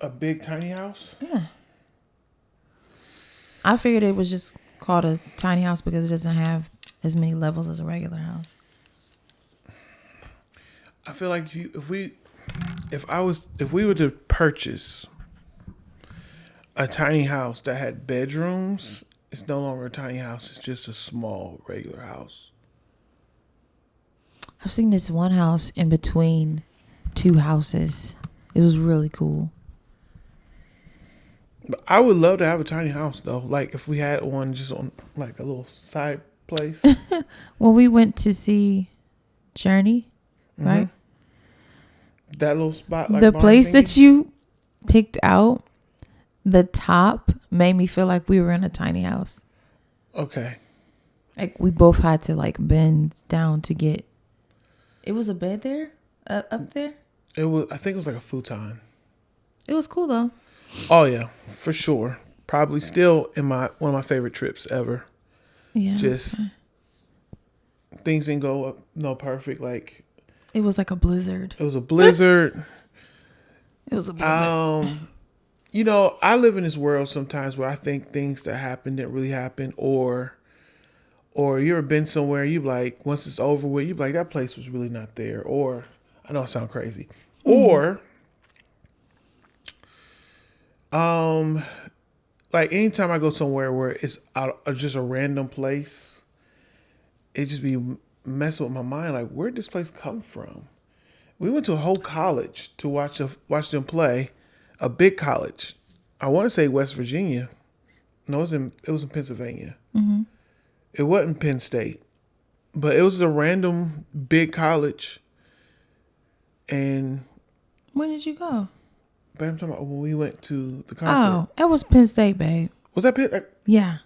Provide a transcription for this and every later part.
A big tiny house? Yeah. I figured it was just called a tiny house because it doesn't have as many levels as a regular house. I feel like if we were to purchase a tiny house that had bedrooms, it's no longer a tiny house. It's just a small regular house. I've seen this one house in between two houses. It was really cool. But I would love to have a tiny house though. Like if we had one just on like a little side place. Well, we went to see Journey, right? That little spot, like the barn place thingy? that you picked out, the top made me feel like we were in a tiny house. Okay. Like we both had to like bend down to get. It was a bed there, up there. It was. I think it was like a futon. It was cool though. Oh yeah, for sure. Probably still in one of my favorite trips ever. Yeah. Just things didn't go up perfect. Like it was like a blizzard. it was a blizzard. It was a blizzard. You know, I live in this world sometimes where I think things that happened didn't really happen, or you ever been somewhere you like once it's over with, you like that place was really not there, or I know I sound crazy, or like anytime I go somewhere where it's just a random place, it just be messing with my mind. Like, where'd this place come from? We went to a whole college to watch them play, a big college. I want to say West Virginia. No, it was in Pennsylvania. Mm-hmm. It wasn't Penn State, but it was a random big college. And when did you go? But I'm talking about when we went to the concert. Oh, that was Penn State, babe. Was that Penn? Yeah.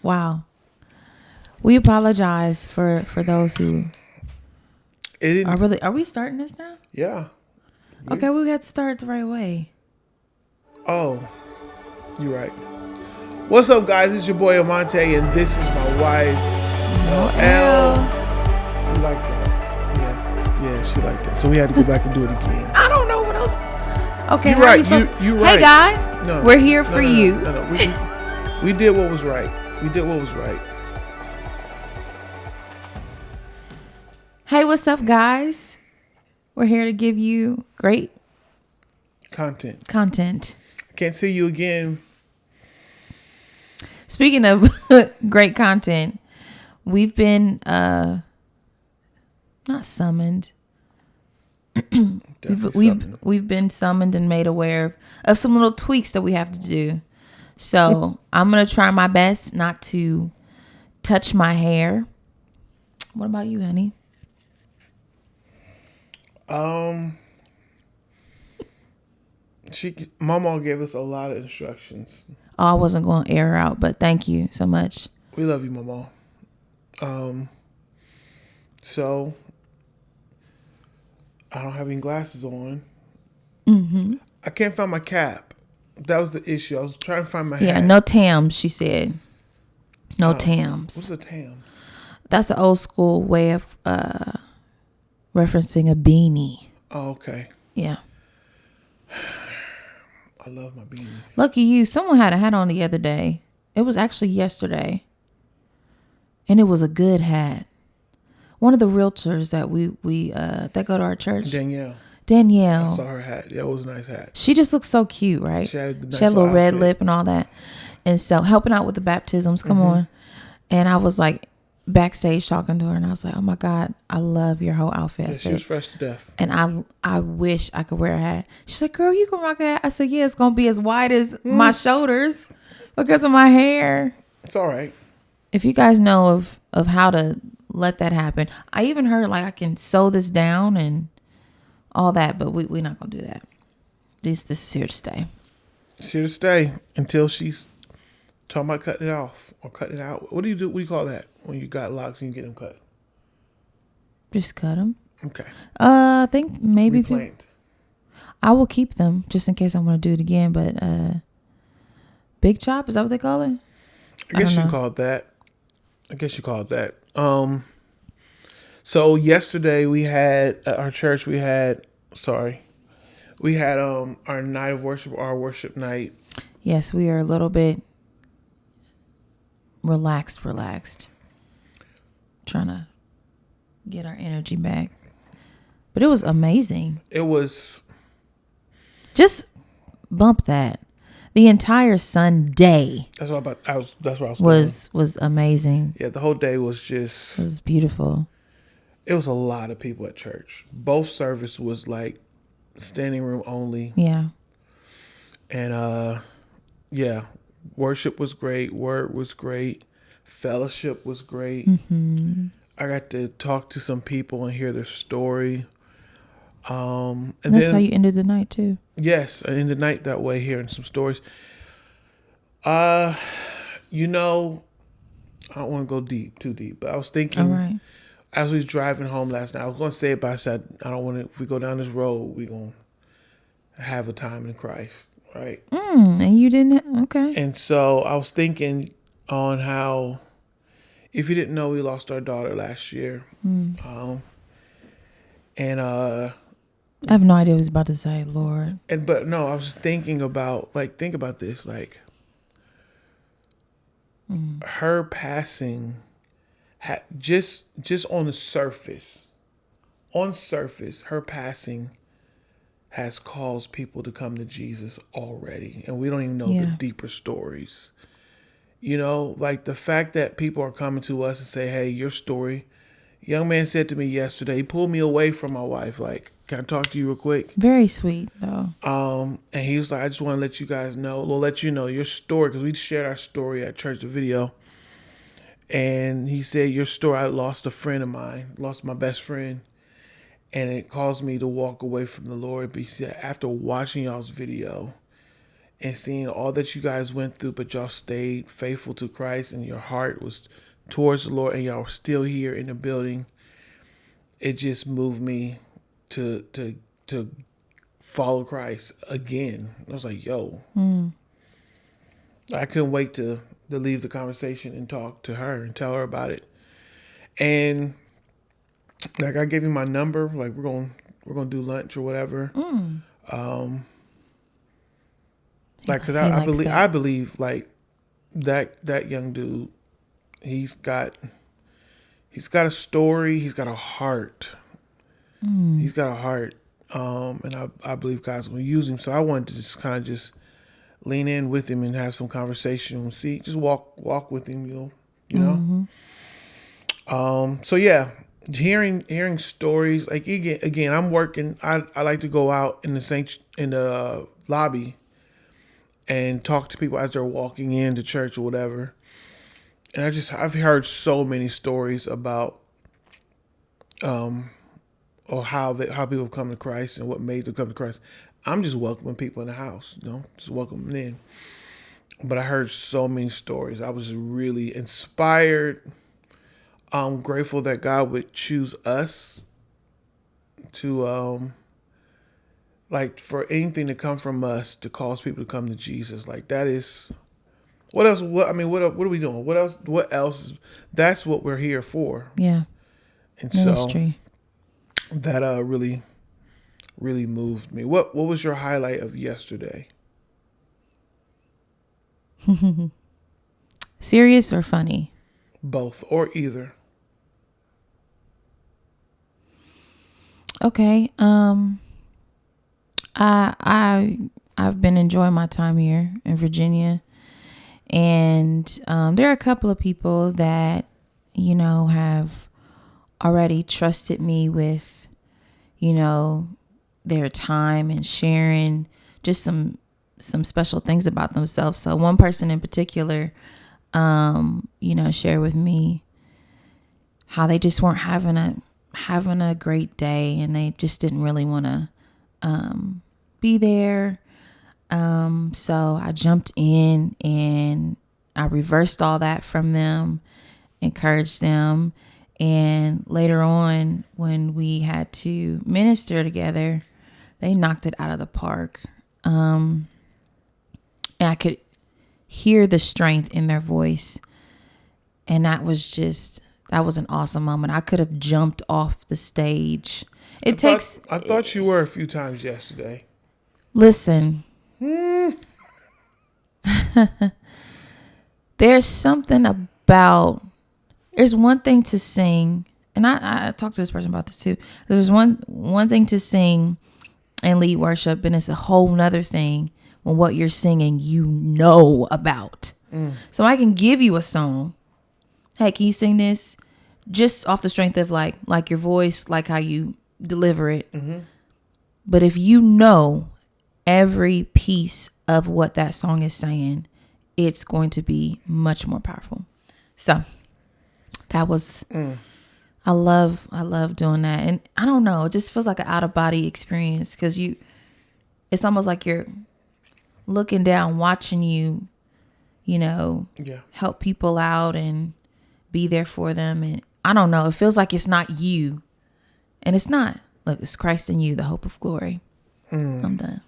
Wow. We apologize for those who are we starting this now? Yeah. Okay, we got to start the right way. Oh, you're right. What's up, guys? It's your boy Amante, and this is my wife, Noelle. You like that? Yeah, she liked that. So we had to go back and do it again. I don't know what else. Okay, you're right. You right. Hey guys, we're here for you. No. We did what was right. We did what was right. Hey, what's up, guys? We're here to give you great content. I can't see you again. Speaking of great content, we've been not summoned. We've been summoned and made aware of some little tweaks that we have to do. So I'm gonna try my best not to touch my hair. What about you, honey? Mama gave us a lot of instructions. Oh, I wasn't going to air her out, but thank you so much. We love you, Mama. So I don't have any glasses on. Mm-hmm. I can't find my cap. That was the issue. I was trying to find my hat. Yeah, no Tams, she said. No Tams. What's a Tams? That's an old school way of referencing a beanie. Oh, okay. Yeah. I love my beanies. Lucky you. Someone had a hat on the other day. It was actually yesterday. And it was a good hat. One of the realtors that we that go to our church. Danielle. I saw her hat. Yeah, it was a nice hat. She just looks so cute, right? She had a little red outfit. lip and all that. And so helping out with the baptisms, come on. And I was like backstage talking to her and I was like, oh my God, I love your whole outfit. Yeah, she was fresh to death. And I wish I could wear a hat. She's like, girl, you can rock a hat. I said, yeah, it's going to be as wide as my shoulders because of my hair. It's all right. If you guys know of how to let that happen. I even heard like I can sew this down and all that, but we're not going to do that. This is here to stay. It's here to stay until she's talking about cutting it off or cutting it out. What do you do? What do you call that when you got locks and you get them cut? Just cut them. Okay. I think maybe Replant. I will keep them just in case I want to do it again. But big chop, is that what they call it? I guess you call it that. So yesterday we had at our church we had We had our night of worship, our worship night. Yes, we are a little bit relaxed. Trying to get our energy back. But it was amazing. It was. Just bump that. The entire Sunday That's what That's where I was was amazing. Yeah, the whole day was just. It was beautiful. It was a lot of people at church. Both service was like standing room only. Yeah. And yeah, worship was great. Word was great. Fellowship was great. Mm-hmm. I got to talk to some people and hear their story. And that's then how you ended the night too. yes, I ended the night that way, hearing some stories. Uh, you know, I don't want to go too deep, but I was thinking. All right. As we was driving home last night, I was going to say it, but I said, I don't want to, if we go down this road, we're going to have a time in Christ, right? And you didn't? Okay. And so I was thinking on how, if you didn't know, we lost our daughter last year. And I have no idea what I was about to say, Lord. but no, I was just thinking about, like, think about this, like, her passing, just on the surface, her passing has caused people to come to Jesus already, and we don't even know the deeper stories. You know, like the fact that people are coming to us and say, "Hey, your story." Young man said to me yesterday, he pulled me away from my wife, like, "Can I talk to you real quick?" Very sweet though. And he was like, "I just want to let you guys know, we'll let you know your story," because we shared our story at church, the video. And he said, "Your story, I lost a friend of mine, lost my best friend. And it caused me to walk away from the Lord. But he said, after watching y'all's video and seeing all that you guys went through, but y'all stayed faithful to Christ and your heart was towards the Lord and y'all were still here in the building, it just moved me to follow Christ again." I was like, yo. I couldn't wait to leave the conversation and talk to her and tell her about it. And like, I gave you my number, like we're gonna do lunch or whatever. Like, because I believe like that young dude, he's got a story, he's got a heart. He's got a heart. And I believe God's gonna use him. So I wanted to just kind of just lean in with him and have some conversation. See, just walk with him, you know. So yeah, hearing stories, like again, I'm working. I like to go out in the lobby and talk to people as they're walking into church or whatever. And I've heard so many stories about or how people come to Christ and what made them come to Christ. I'm just welcoming people in the house, just welcoming them in. But I heard so many stories. I was really inspired. I'm grateful that God would choose us to like for anything to come from us to cause people to come to Jesus. Like, that is what else? What are we doing? What else? What else? That's what we're here for. Yeah. And Ministry. So that really moved me. What was your highlight of yesterday? Serious or funny? Both or either. Okay. I've been enjoying my time here in Virginia, and there are a couple of people that have already trusted me with their time and sharing just some special things about themselves. So one person in particular, shared with me how they just weren't having a great day, and they just didn't really want to be there. So I jumped in and I reversed all that from them, encouraged them. And later on, when we had to minister together, they knocked it out of the park. And I could hear the strength in their voice. And that was an awesome moment. I could have jumped off the stage. I thought you were a few times yesterday. Listen, there's something about, there's one thing to sing, and I talked to this person about this too. There's one thing to sing and lead worship, and it's a whole nother thing when what you're singing you know about. So I can give you a song. Hey, can you sing this? Just off the strength of like your voice, like how you deliver it. But if you know every piece of what that song is saying, it's going to be much more powerful. So that was, I love doing that. And I don't know, it just feels like an out of body experience, because it's almost like you're looking down, watching you, help people out and be there for them. And I don't know, it feels like it's not you, and it's not. Look, it's Christ in you, the hope of glory. I'm done.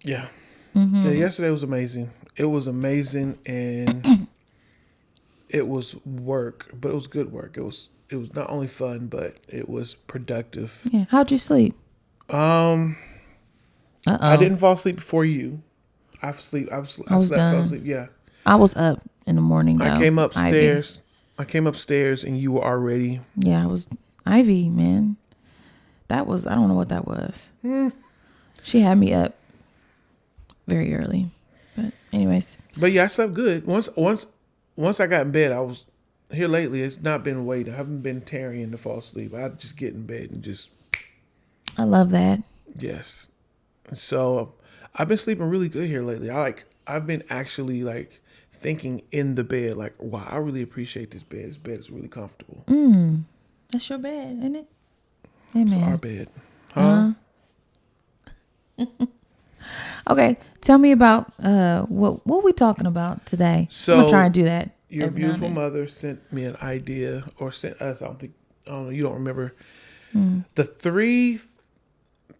Yeah. Yeah, yesterday was amazing. It was amazing, and it was work, but it was good work. It was not only fun, but it was productive. Yeah. How'd you sleep? I didn't fall asleep before you. I slept, fell done. asleep. Yeah. I was up in the morning though. I came upstairs. Ivy. I came upstairs and you were already. Yeah, I was Ivy, man. That was, I don't know what that was. She had me up very early. But anyways. But yeah, I slept good. Once I got in bed, I was here lately. It's not been waiting. I haven't been tarrying to fall asleep. I just get in bed and just. I love that. Yes. So I've been sleeping really good here lately. I've been actually thinking in the bed, like, wow, I really appreciate this bed. This bed is really comfortable. That's your bed, isn't it? Amen. It's our bed. Huh? Okay. Tell me about what we talking about today. So I'm gonna try and do that. Your beautiful mother sent me an idea, or sent us, I don't know, you don't remember. The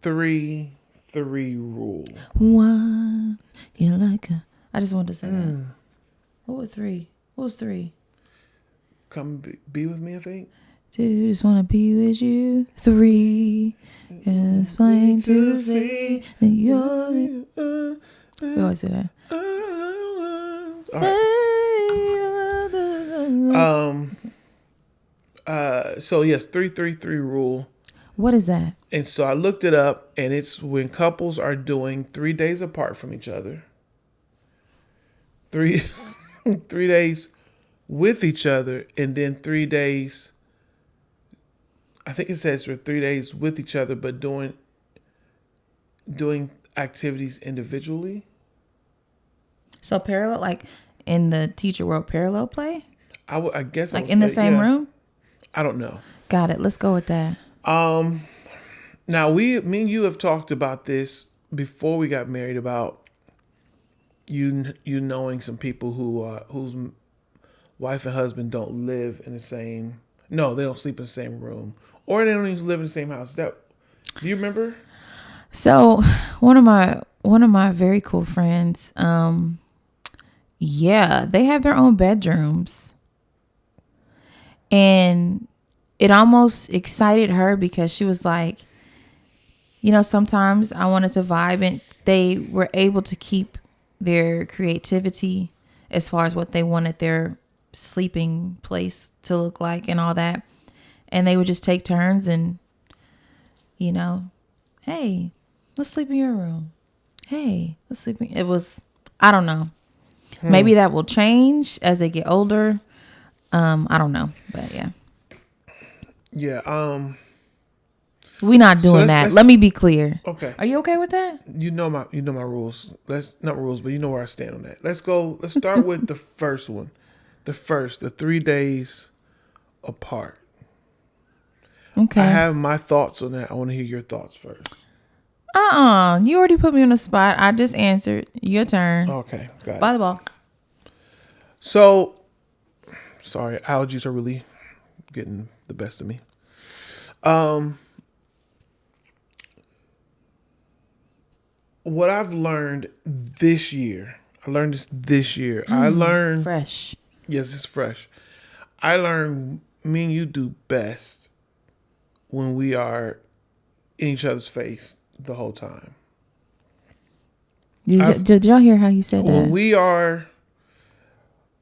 3-3-3 rule. One, you like a. I just wanted to say that. What was 3? What was 3? Come be with me, I think. Two, just wanna be with you. 3, it's plain to see that you're the. We always say that. All right. So yes, 3-3-3 rule. What is that? And so I looked it up, and it's when couples are doing 3 days apart from each other. 3 days with each other, and then 3 days. I think it says for 3 days with each other, but doing activities individually. So parallel, like in the teacher world, parallel play? I guess like in the same room? I don't know. Got it. Let's go with that. Now me and you have talked about this before we got married, about you knowing some people whose wife and husband don't live in the same. No, they don't sleep in the same room, or they don't even live in the same house. Do you remember? So one of my very cool friends, yeah, they have their own bedrooms, and it almost excited her because she was like, sometimes I wanted to vibe, and they were able to keep their creativity as far as what they wanted their sleeping place to look like and all that. And they would just take turns and, hey, let's sleep in your room. Hey, let's sleep in. It was, I don't know. Maybe that will change as they get older. I don't know, but yeah. Yeah. We're not doing that. Let me be clear. Okay. Are you okay with that? You know my rules. Let's not rules, but you know where I stand on that. Let's go. Let's start with the first one. The 3 days apart. Okay. I have my thoughts on that. I want to hear your thoughts first. You already put me on the spot. I just answered. Your turn. Okay, got it. By the ball. So, sorry, allergies are really getting the best of me. What I've learned this year, I learned this year. I learned fresh. Yes, it's fresh. I learned me and you do best when we are in each other's face the whole time. Did y'all hear how he said When that? we are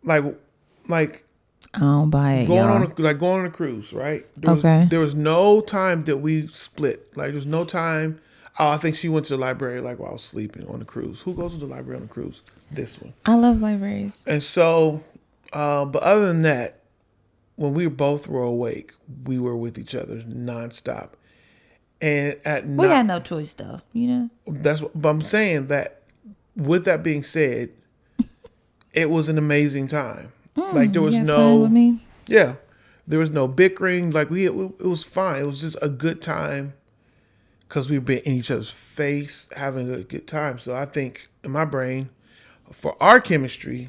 like I don't buy it, going y'all. going on a cruise, right? Okay. There was no time that we split. Like there's no time. Oh, I think she went to the library like while I was sleeping on the cruise. Who goes to the library on the cruise? This one. I love libraries. And so, but other than that, when we both were awake, we were with each other nonstop. And at We night, had no choice though, you know. but I'm saying that. With that being said, it was an amazing time. Like there You was had fun with no, me. yeah, there was no bickering. Like it was fine. It was just a good time because we've been in each other's face, having a good time. So I think in my brain, for our chemistry,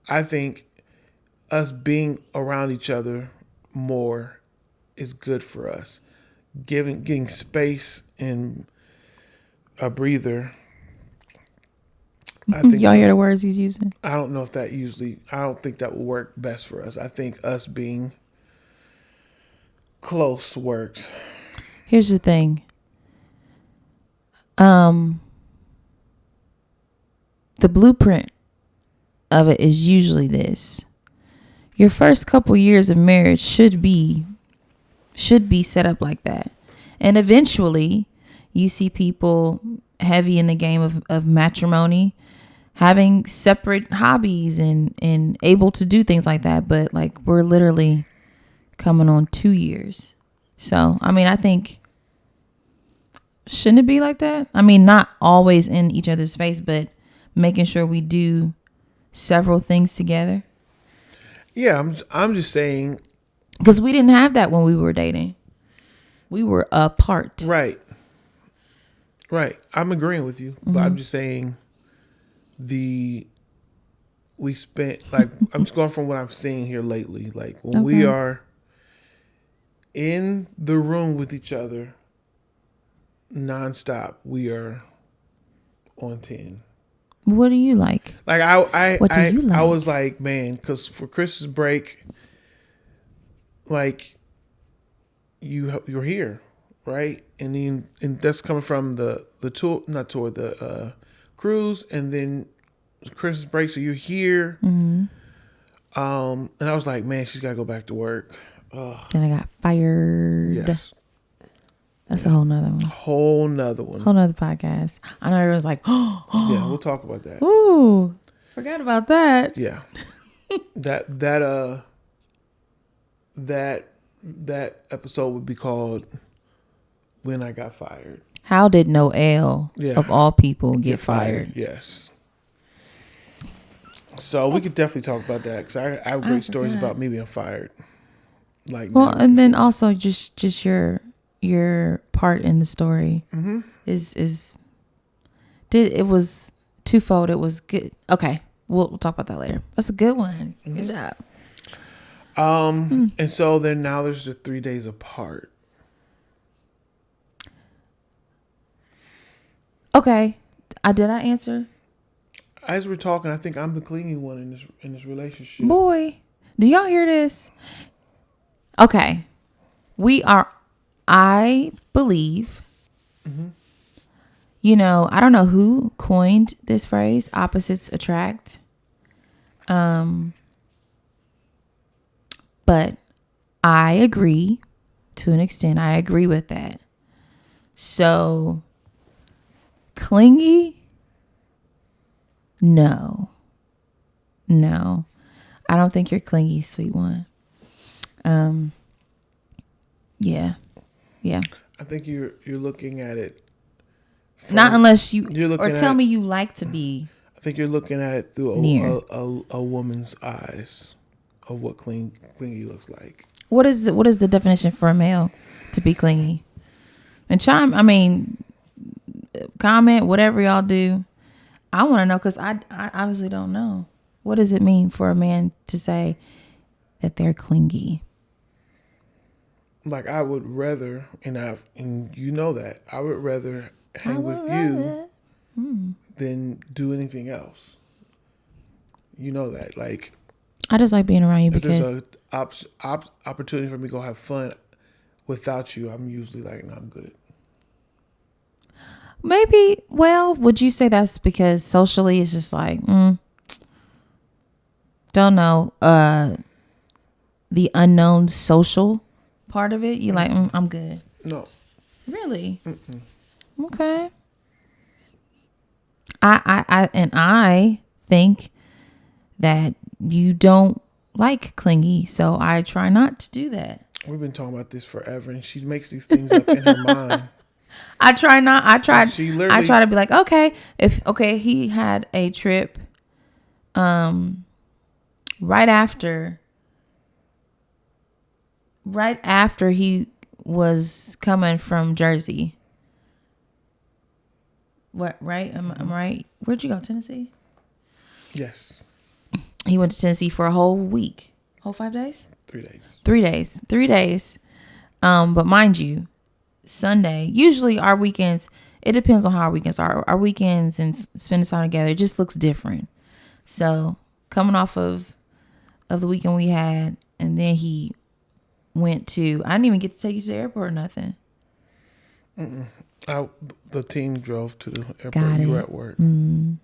I think us being around each other more is good for us. Getting space and a breather. I think Y'all hear so. the words he's using? I don't know if that usually. I don't think that will work best for us. I think us being close works. Here's the thing. The blueprint of it is usually this. Your first couple years of marriage should be set up like that. And eventually you see people heavy in the game of matrimony having separate hobbies and able to do things like that. But like we're literally coming on 2 years. So, I mean, I think, shouldn't it be like that? I mean, not always in each other's face, but making sure we do several things together. Yeah, I'm just saying. Because we didn't have that when we were dating. We were apart. Right. I'm agreeing with you, but I'm just saying we spent like I'm just going from what I'm seeing here lately. Like when we are in the room with each other nonstop, we are on 10. What do you like? Like What do you like? I was like, man, because for Christmas break, like you're here, right? And that's coming from the tour, not tour, the cruise, and then Christmas break. So you're here. Mm-hmm. And I was like, man, she's gotta go back to work. Then I got fired. Yes, That's a whole nother one. whole nother one. Whole nother podcast. I know everyone's like, Yeah, we'll talk about that. ooh, forgot about that. Yeah, that episode would be called "When I Got Fired." How did Noelle, of all people, get fired? Yes. So we could definitely talk about that because I have great stories about me being fired. Like, well, and then also just your part in the story is it was twofold. It was good. Okay, we'll talk about that later. That's a good one. Good job. And so then now there's the 3 days apart. Okay, did I answer? As we're talking, I think I'm the clingy one in this relationship. Boy, do y'all hear this? Okay, we are. I believe. You know, I don't know who coined this phrase, opposites attract. But I agree to an extent. I agree with that. So, clingy? No. I don't think you're clingy, sweet one. Yeah. I think you're looking at it. Not unless you or tell at, me you like to be. I think you're looking at it through a woman's eyes of what clingy looks like. What is the definition for a male to be clingy? And comment, whatever y'all do. I want to know because I obviously don't know. What does it mean for a man to say that they're clingy? Like I would rather, and you know that I would rather hang with you than do anything else. You know that, like I just like being around you if because there's a opportunity for me to go have fun without you, I'm usually like, no, I'm good. maybe. Well, would you say that's because socially it's just like, don't know, the unknown social part of it? You like, I'm good. No. Really? Okay. I think that you don't like clingy, so I try not to do that. We've been talking about this forever, and she makes these things up in her mind. I try not. She I literally. try to be like, okay, if okay, he had a trip, right after, he was coming from Jersey. What? Right? I'm right. Where'd you go? Tennessee. Yes. He went to Tennessee for a whole week, whole 5 days. 3 days. 3 days. 3 days. But mind you, Sunday, usually our weekends, it depends on how our weekends are. Our weekends and spending time together, it just looks different. So coming off of the weekend we had, and then he went to, I didn't even get to take you to the airport or nothing. The team drove to the airport. Got You it. were at work. We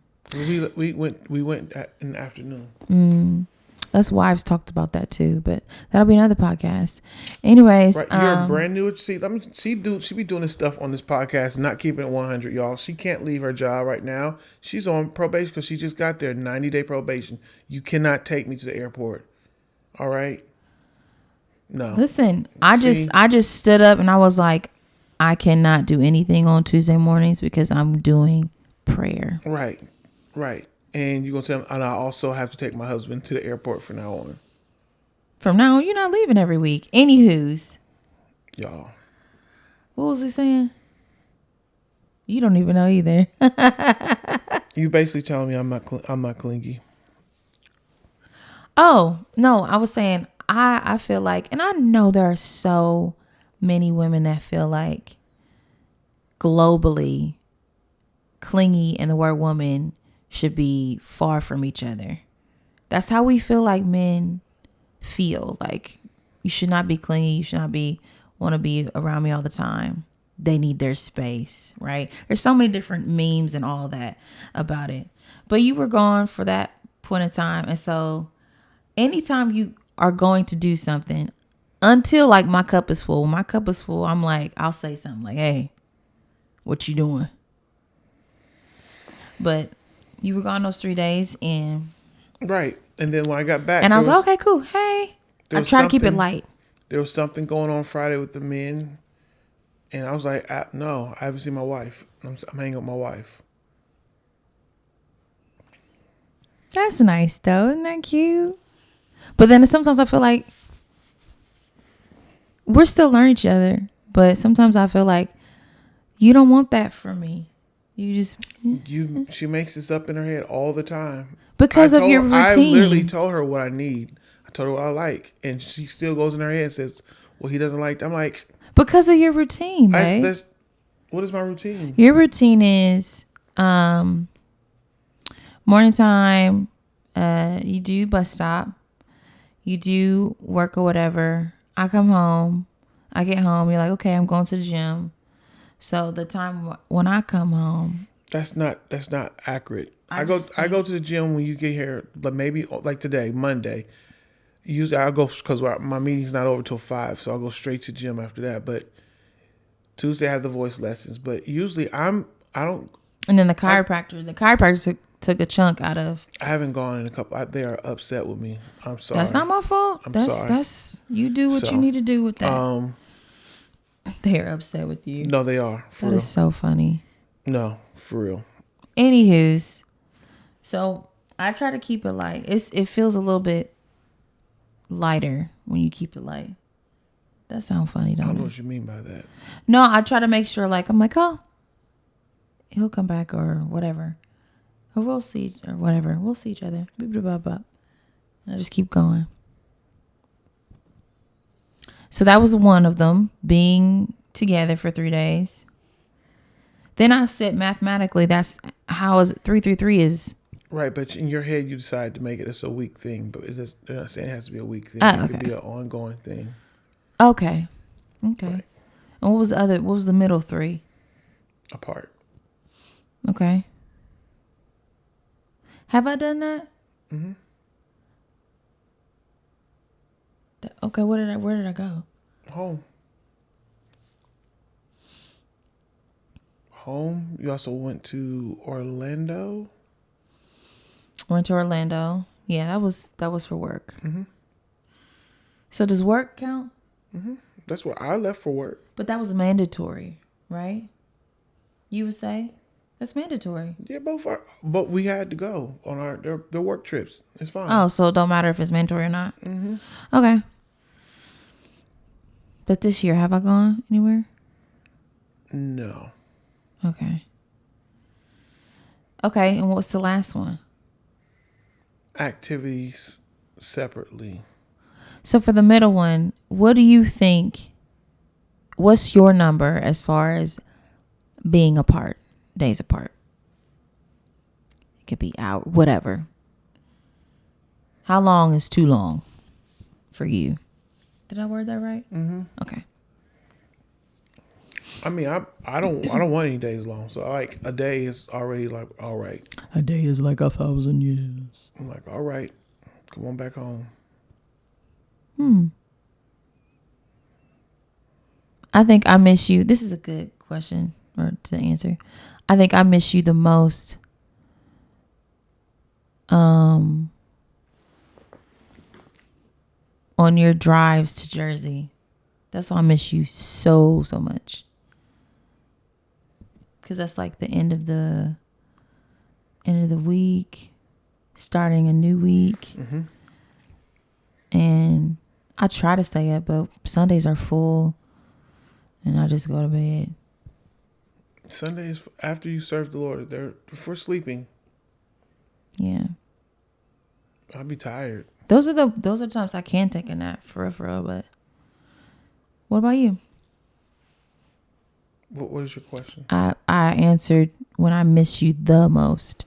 went in the afternoon. Us wives talked about that too, but that'll be another podcast. Anyways, Right, you're brand new. See, she be doing this stuff on this podcast, not keeping it 100, y'all. She can't leave her job right now. She's on probation because she just got there, 90-day probation. You cannot take me to the airport. All right. No. listen, I just stood up and I was like, I cannot do anything on Tuesday mornings because I'm doing prayer. Right. And you're gonna tell me, and I also have to take my husband to the airport from now on. From now on, you're not leaving every week. Anywho's, Y'all. what was he saying? You don't even know either. You basically telling me I'm not clingy. Oh, no, I was saying I feel like, and I know there are so many women that feel like globally clingy and the word woman should be far from each other. That's how we feel like men feel. Like, you should not be clingy. You should not want to be around me all the time. They need their space, right? There's so many different memes and all that about it. But you were gone for that point in time. And so anytime you are going to do something, until like my cup is full, when my cup is full, I'm like, I'll say something like, hey, what you doing? But you were gone those 3 days, and Right. And then when I got back, I was like, okay, cool. Hey, I try to keep it light. There was something going on Friday with the men, and I was like, no, I haven't seen my wife. I'm hanging with my wife. That's nice, though. Isn't that cute? But then sometimes I feel like we're still learning each other. But sometimes I feel like you don't want that from me. She makes this up in her head all the time. Because of your routine. I literally told her what I need. I told her what I like. And she still goes in her head and says, well, he doesn't like that. I'm like, because of your routine, babe. What is my routine? Your routine is morning time, you do bus stop, you do work or whatever. I get home, you're like, okay, I'm going to the gym. So the time when I come home, that's not accurate. I go to the gym when you get here, but maybe like today, Monday. Usually I'll go because my meeting's not over till 5, so I'll go straight to the gym after that. But Tuesday I have the voice lessons. But usually I don't. And then the chiropractor took a chunk out of. I haven't gone in a couple. They are upset with me. I'm sorry. That's not my fault. Sorry. That's you do what you need to do with that. They're upset with you. No, they are. For that real. Is so funny. No, for real. Anywho's, so I try to keep it light. It feels a little bit lighter when you keep it light. That sounds funny, don't it? I don't know what you mean by that. No, I try to make sure, like, I'm like, oh, he'll come back or whatever. Or we'll see, or whatever. We'll see each other. And I just keep going. So that was one of them, being together for 3 days. Then I said mathematically, that's how is 333 is. Right, but in your head you decide to make it as a week thing, but they're not saying it has to be a week thing. Oh, it could be an ongoing thing. Okay. Right. And what was the middle 3? Apart. Okay. Have I done that? Mm-hmm. Okay, where did I go? Home. Home. You also went to Orlando. Went to Orlando. Yeah, that was for work. Mm-hmm. So does work count? Mm-hmm. That's where I left for work. But that was mandatory, right? You would say that's mandatory. Yeah, both are. But we had to go on their work trips. It's fine. Oh, so it don't matter if it's mandatory or not. Mm-hmm. Okay. But this year, have I gone anywhere? No. Okay. Okay, and what's the last one? Activities separately. So for the middle one, what do you think? What's your number as far as being apart, days apart? It could be out, whatever. How long is too long for you? Did I word that right? Mm-hmm. Okay. I mean, I don't want any days long. So like a day is already like all right. A day is like 1,000 years. I'm like, all right, come on back home. I think I miss you. This is a good question or to answer. I think I miss you the most. On your drives to Jersey. That's why I miss you so much. Cause that's like the end of the week, starting a new week. Mm-hmm. And I try to stay up, but Sundays are full, and I just go to bed. Sundays after you serve the Lord, they're for sleeping. Yeah, I'll be tired. those are times I can take a nap for real. But what about you? What is your question? I answered when I miss you the most.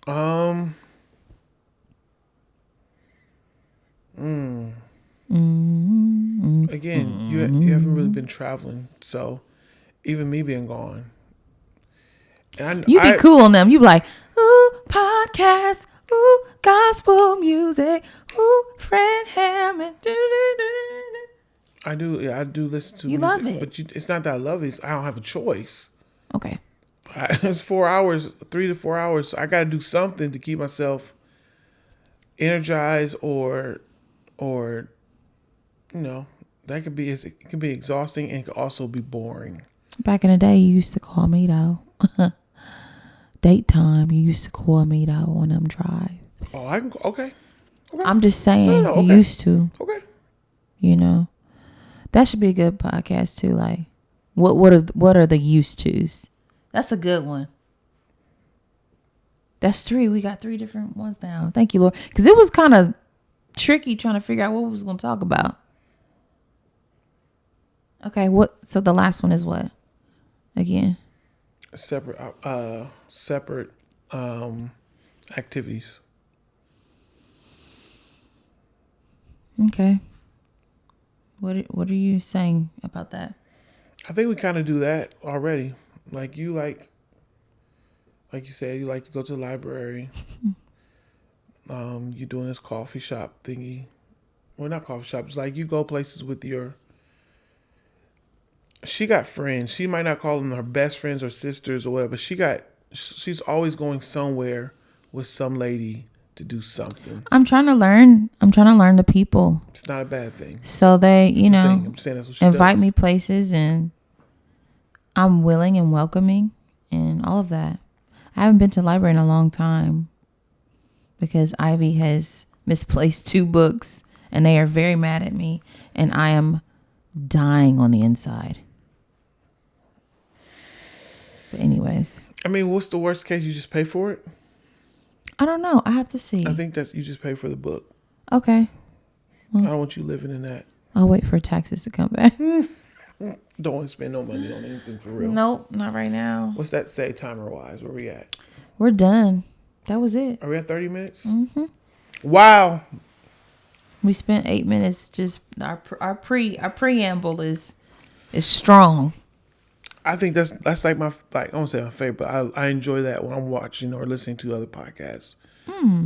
Mm. Again, you haven't really been traveling, so even me being gone, and You be cool on them. You be like, ooh, podcast, ooh, gospel music, ooh, Fred Hammond. I do. Yeah, I do listen to. You music, love it. but it's not that I love it. I don't have a choice. Okay. It's 4 hours, 3 to 4 hours. So I got to do something to keep myself energized, or that could be. It can be exhausting and it could also be boring. Back in the day, you used to call me though. Date time, you used to call me though on them drives. Oh, I can. Okay. I'm just saying, No, okay. you used to. Okay. You know, that should be a good podcast too. Like, what are the used tos? That's a good one. That's 3. We got 3 different ones now. Thank you, Lord, because it was kind of tricky trying to figure out what we was going to talk about. Okay, so the last one is what? Again. Separate activities. Okay. What are you saying about that? I think we kind of do that already. Like you you said, you like to go to the library. You're doing this coffee shop thingy. Well, not coffee shop. It's like you go places with your. She got friends. She might not call them her best friends or sisters or whatever, but she's always going somewhere with some lady to do something. I'm trying to learn the people. It's not a bad thing. So they, It's a thing. I'm saying that's what she invite does. me places, and I'm willing and welcoming and all of that. I haven't been to the library in a long time because Ivy has misplaced 2 books and they are very mad at me, and I am dying on the inside. But anyways, I mean, what's the worst case? You just pay for it? I don't know. I have to see. I think you just pay for the book. Okay. I don't want you living in that. I'll wait for taxes to come back. Don't want to spend no money on anything for real. Nope, not right now. What's that say timer wise? Where we at? We're done. That was it. Are we at 30 minutes? Mm-hmm. Wow. We spent 8 minutes. Just our preamble is strong. I think that's like I won't say my favorite, but I enjoy that when I'm watching or listening to other podcasts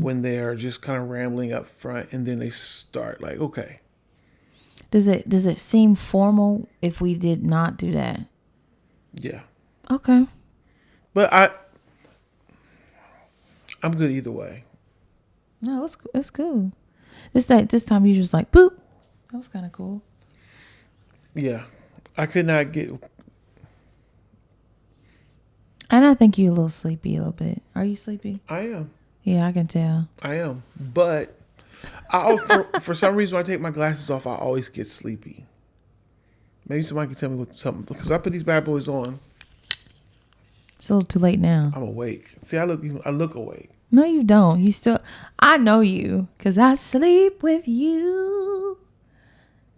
when they are just kind of rambling up front and then they start like, okay, Does it seem formal if we did not do that? yeah. Okay. But I'm good either way. No, it's cool. This time you just like boop. That was kind of cool. Yeah, I could not get. And I think you're a little sleepy a little bit. Are you sleepy? I am. Yeah, I can tell. I am. But for some reason, when I take my glasses off, I always get sleepy. Maybe somebody can tell me what something, because I put these bad boys on. It's a little too late now. I'm awake. See, I look awake. No, you don't. You still. I know you because I sleep with you,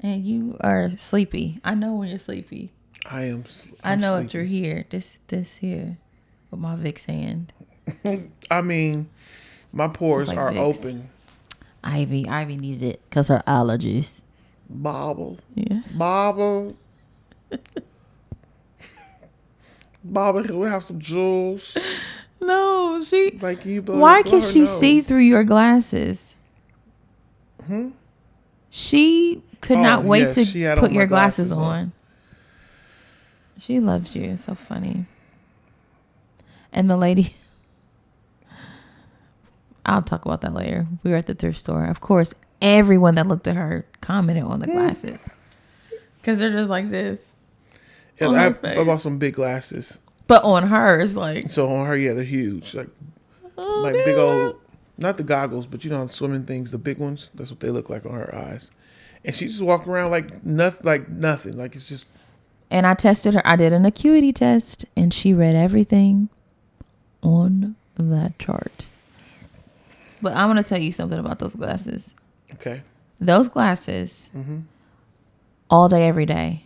and you are sleepy. I know when you're sleepy. I am. I know sleepy. if you're here. This here, with my Vicks hand. I mean, my pores like are Vicks. open. Ivy needed it because her allergies. Bobble. Yeah. Bobble. Bobble, can we have some juice? No, she. Like you. Why can she see through your glasses? She could not wait to put your glasses on. She loves you. It's so funny. And the lady, I'll talk about that later. We were at the thrift store. Of course, everyone that looked at her commented on the glasses because they're just like this. Yeah, I bought some big glasses. But on hers, like. So on her, yeah, they're huge. Like Oh, big old, not the goggles, but you know, the swimming things, the big ones. That's what they look like on her eyes. And she just walk around like nothing. Like it's just. And I tested her. I did an acuity test, and she read everything on that chart. But I'm going to tell you something about those glasses. Okay. Those glasses, all day, every day.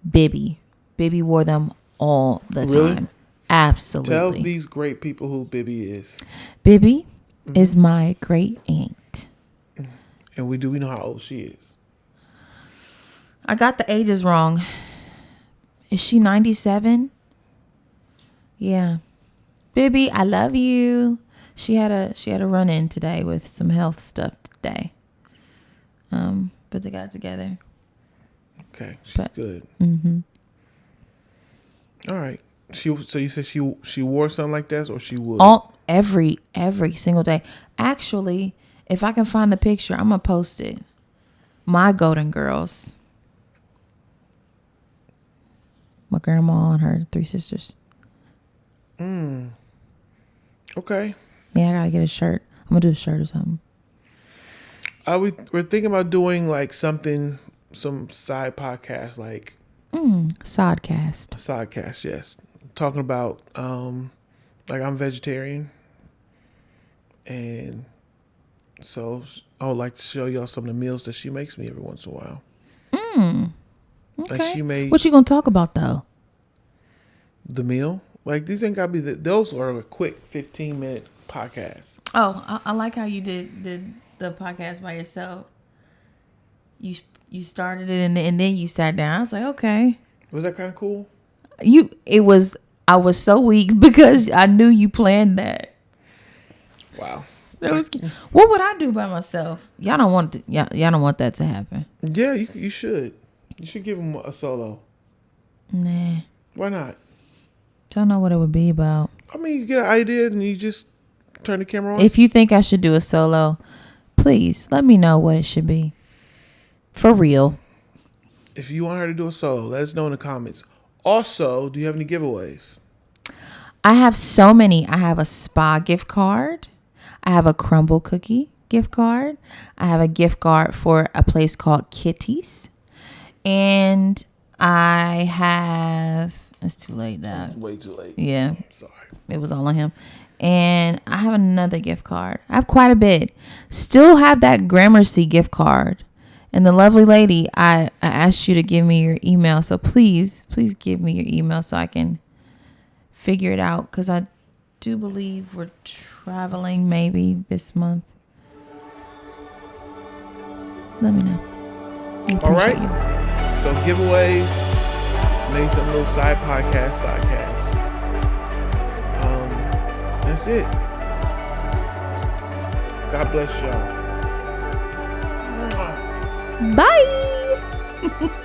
Bibby wore them all the Really? time. Absolutely. Tell these great people who Bibby is. Bibby is my great aunt. And we know how old she is. I got the ages wrong. Is she 97? Yeah. Bibby, I love you. She had a run in today with some health stuff today. But they got together. Okay, she's good. All right. So you said she wore something like that, or she would? Every single day. Actually, if I can find the picture, I'm gonna post it. My Golden Girls. My grandma and her 3 sisters. Okay. Yeah, I gotta get a shirt. I'm gonna do a shirt or something. We're thinking about doing like some side podcast, like Sodcast. sidecast. Yes, talking about like I'm vegetarian, and so I would like to show y'all some of the meals that she makes me every once in a while. Okay. Like she made What you gonna talk about though? the meal. Like these ain't gotta be those are a quick 15-minute podcast. Oh, I like how you did the podcast by yourself. You started it and then you sat down. I was like, okay. Was that kind of cool? I was so weak because I knew you planned that. Wow. That was. What would I do by myself? Y'all don't want that to happen. Yeah, you should. You should give him a solo. Nah. Why not? Don't know what it would be about. I mean, you get an idea and you just turn the camera on. If you think I should do a solo, please let me know what it should be. For real. If you want her to do a solo, let us know in the comments. Also, do you have any giveaways? I have so many. I have a spa gift card. I have a crumble cookie gift card. I have a gift card for a place called Kitty's. And I have... It's too late now. It's way too late. Yeah. Sorry. It was all on him. And I have another gift card. I have quite a bit. Still have that Gramercy gift card. And the lovely lady, I asked you to give me your email. So please give me your email so I can figure it out. Because I do believe we're traveling maybe this month. Let me know. All right. You. So giveaways, maybe some little sidecast. That's it. God bless y'all. Bye.